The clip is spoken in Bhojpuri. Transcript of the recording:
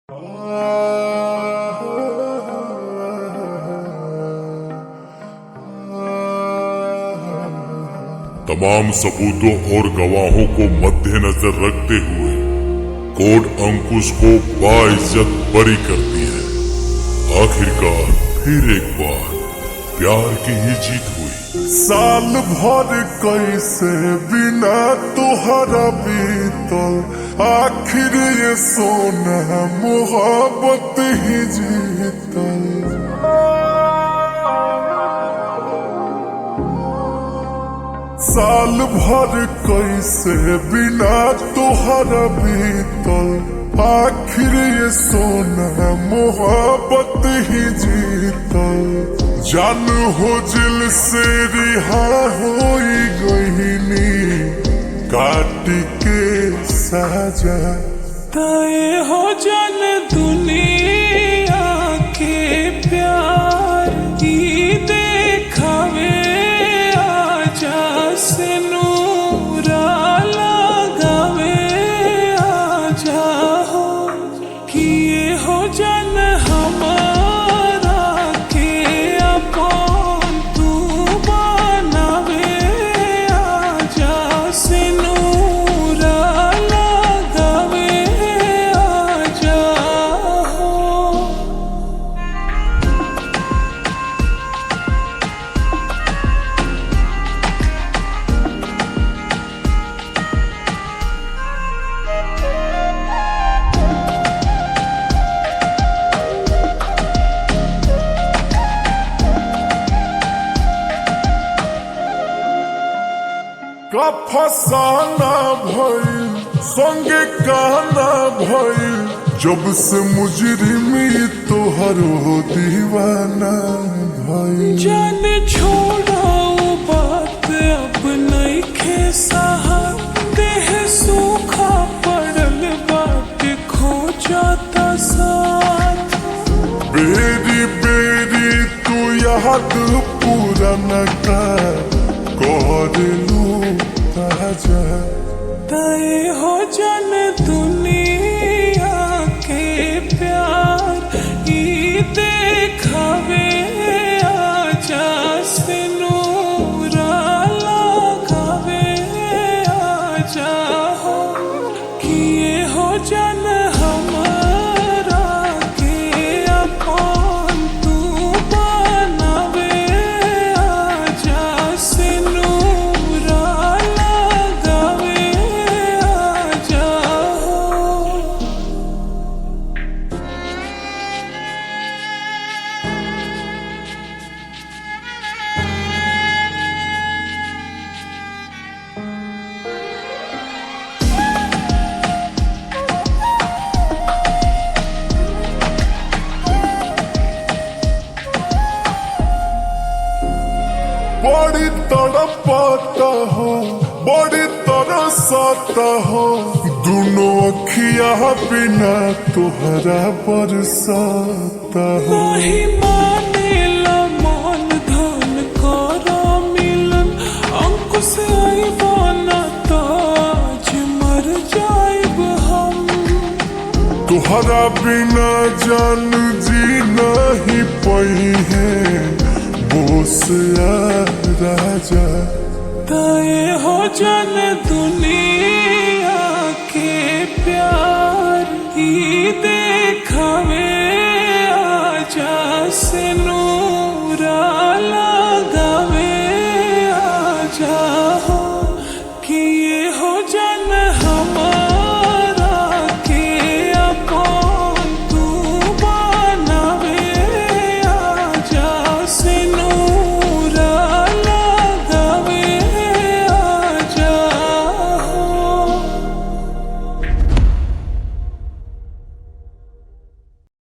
तमाम सबूतों और गवाहों को मद्देनजर रखते हुए कोर्ट अंकुश को बाइज्जत बरी करती है। आखिरकार फिर एक बार प्यार की ही जीत हुई। साल भर कैसे बिना तुहरा बीतल, आखिर ये सोना मोहब्बत ही जीतल। साल भर कैसे बिना तुहरा बीतल, आखिर ये सोना मोहब्बत ही जीतल। जान हो दिल से रिहा होई गईनी, काट के साजा तय हो जन दुनिया के प्यार की देखावे। आजा से नूरा लगावे, आजा हो किए हो जन हमारा के अपन तू बनावे। आजा से नूरा लगावे, आजा हो। का फसाना भइल, संगे कहना भइल, जब से मुजरिमी तोहर हो दीवाना भइल। जान छोड़ो बात अब नइखे सहा, देह सूखा पड़ल बाट खो जाता साथ। बेरी बेरी तू याद पुराना का करलू ताजा। तय हो जन दुनिया के प्यार ई देखावे। आजा से नूरा लगावे, आजा हो किए हो जन हमारा के अपन तू बनावे। आजा से नूरा लगावे, आजा हो। बड़ी तड़पाता हो, बड़ी तरसता हो, दोनों अखिया बिना तुहरा बरसाता हो। नहीं मानेला मन धन करा मिलन, अंकुश आईवाना ताज मर जाइब हम। तुहरा बिना जान जी नहीं पई है, बोस राजा। तय हो जन दुनिया के प्यार ई देखावे। आजा से